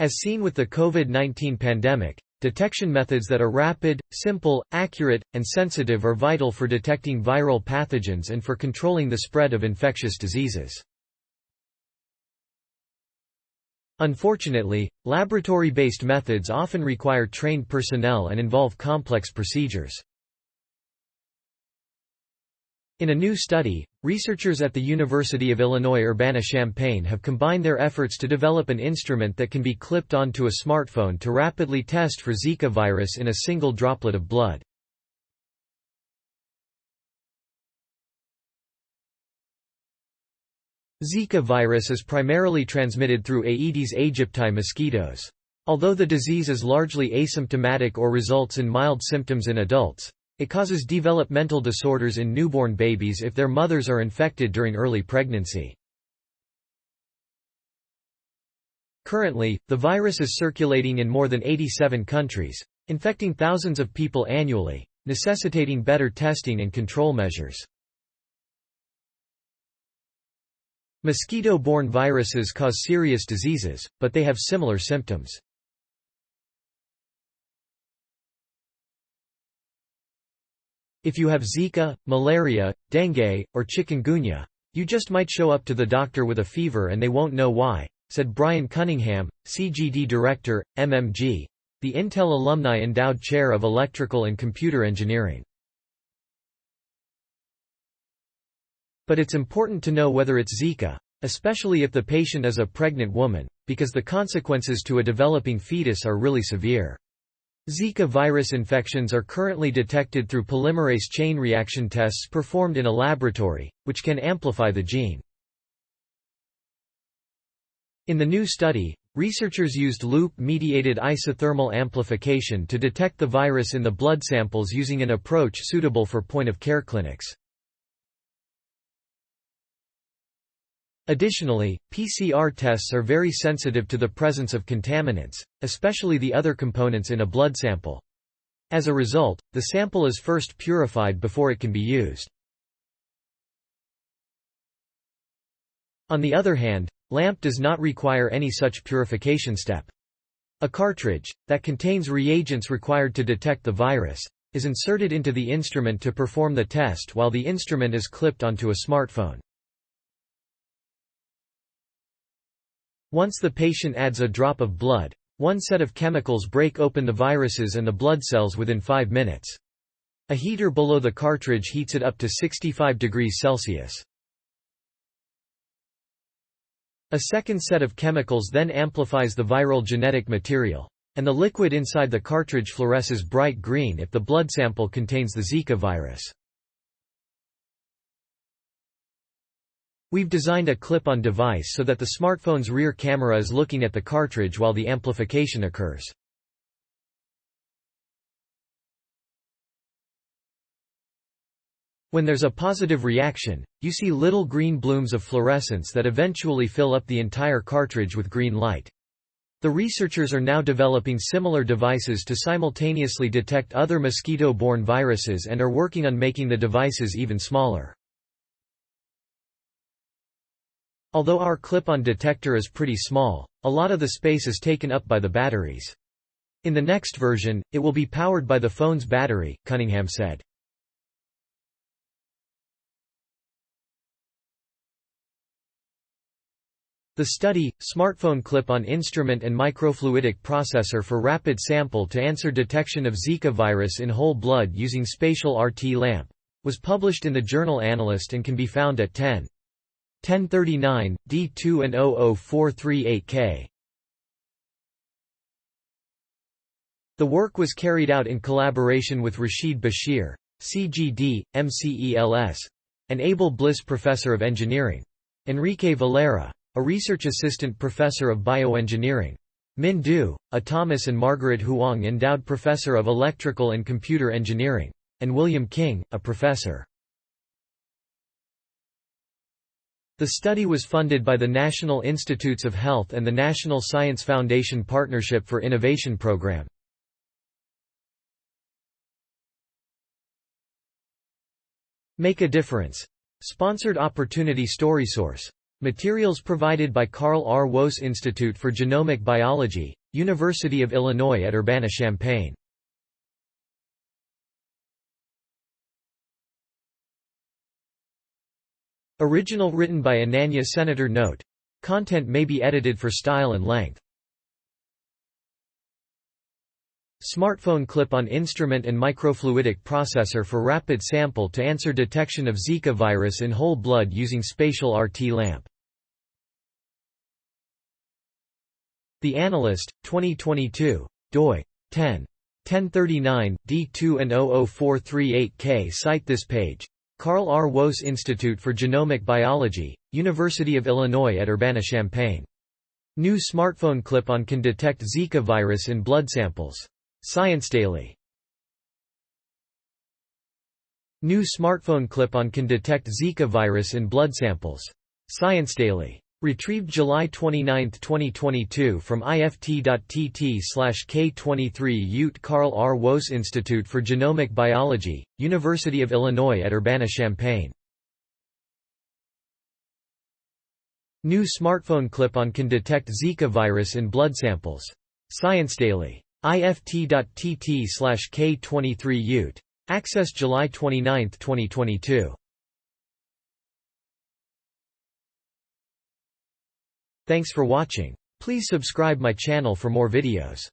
As seen with the COVID-19 pandemic, detection methods that are rapid, simple, accurate, and sensitive are vital for detecting viral pathogens and for controlling the spread of infectious diseases. Unfortunately, laboratory-based methods often require trained personnel and involve complex procedures. In a new study, researchers at the University of Illinois Urbana-Champaign have combined their efforts to develop an instrument that can be clipped onto a smartphone to rapidly test for Zika virus in a single droplet of blood. Zika virus is primarily transmitted through Aedes aegypti mosquitoes. Although the disease is largely asymptomatic or results in mild symptoms in adults, it causes developmental disorders in newborn babies if their mothers are infected during early pregnancy. Currently, the virus is circulating in more than 87 countries, infecting thousands of people annually, necessitating better testing and control measures. Mosquito-borne viruses cause serious diseases, but they have similar symptoms. If you have Zika, malaria, dengue, or chikungunya, you just might show up to the doctor with a fever and they won't know why, said Brian Cunningham, CGD Director, MMG, the Intel Alumni Endowed Chair of Electrical and Computer Engineering. But it's important to know whether it's Zika, especially if the patient is a pregnant woman, because the consequences to a developing fetus are really severe. Zika virus infections are currently detected through polymerase chain reaction tests performed in a laboratory, which can amplify the gene. In the new study, researchers used loop-mediated isothermal amplification to detect the virus in the blood samples using an approach suitable for point-of-care clinics. Additionally, PCR tests are very sensitive to the presence of contaminants, especially the other components in a blood sample. As a result, the sample is first purified before it can be used. On the other hand, LAMP does not require any such purification step. A cartridge, that contains reagents required to detect the virus, is inserted into the instrument to perform the test while the instrument is clipped onto a smartphone. Once the patient adds a drop of blood, one set of chemicals break open the viruses and the blood cells within 5 minutes. A heater below the cartridge heats it up to 65 degrees Celsius. A second set of chemicals then amplifies the viral genetic material, and the liquid inside the cartridge fluoresces bright green if the blood sample contains the Zika virus. We've designed a clip-on device so that the smartphone's rear camera is looking at the cartridge while the amplification occurs. When there's a positive reaction, you see little green blooms of fluorescence that eventually fill up the entire cartridge with green light. The researchers are now developing similar devices to simultaneously detect other mosquito-borne viruses and are working on making the devices even smaller. Although our clip-on detector is pretty small, a lot of the space is taken up by the batteries. In the next version, it will be powered by the phone's battery, Cunningham said. The study, Smartphone Clip-on Instrument and Microfluidic Processor for Rapid Sample to Answer Detection of Zika Virus in Whole Blood Using Spatial RT Lamp, was published in the journal Analyst and can be found at 1039, D2 and 00438K. The work was carried out in collaboration with Rashid Bashir, CGD, MCELS, and Abel Bliss Professor of Engineering, Enrique Valera, a Research Assistant Professor of Bioengineering, Min Du, a Thomas and Margaret Huang Endowed Professor of Electrical and Computer Engineering, and William King, a professor. The study was funded by the National Institutes of Health and the National Science Foundation Partnership for Innovation Program. Make a difference. Sponsored opportunity StorySource. Materials provided by Carl R. Woese Institute for Genomic Biology, University of Illinois at Urbana-Champaign. Original written by Ananya. Senator note. Content may be edited for style and length. Smartphone clip-on instrument and microfluidic processor for rapid sample-to-answer detection of Zika virus in whole blood using spatial RT lamp. The Analyst, 2022. doi. 10.1039, D2 and 00438K. Cite this page. Carl R. Woese Institute for Genomic Biology, University of Illinois at Urbana-Champaign. New smartphone clip-on can detect Zika virus in blood samples. Science Daily. New smartphone clip-on can detect Zika virus in blood samples. Science Daily. Retrieved July 29, 2022 from ift.tt/K23 Ute. Carl R. Woese Institute for Genomic Biology, University of Illinois at Urbana-Champaign. New smartphone clip-on can detect Zika virus in blood samples. Science Daily. ift.tt/K23 Ute. Access July 29, 2022. Thanks for watching. Please subscribe my channel for more videos.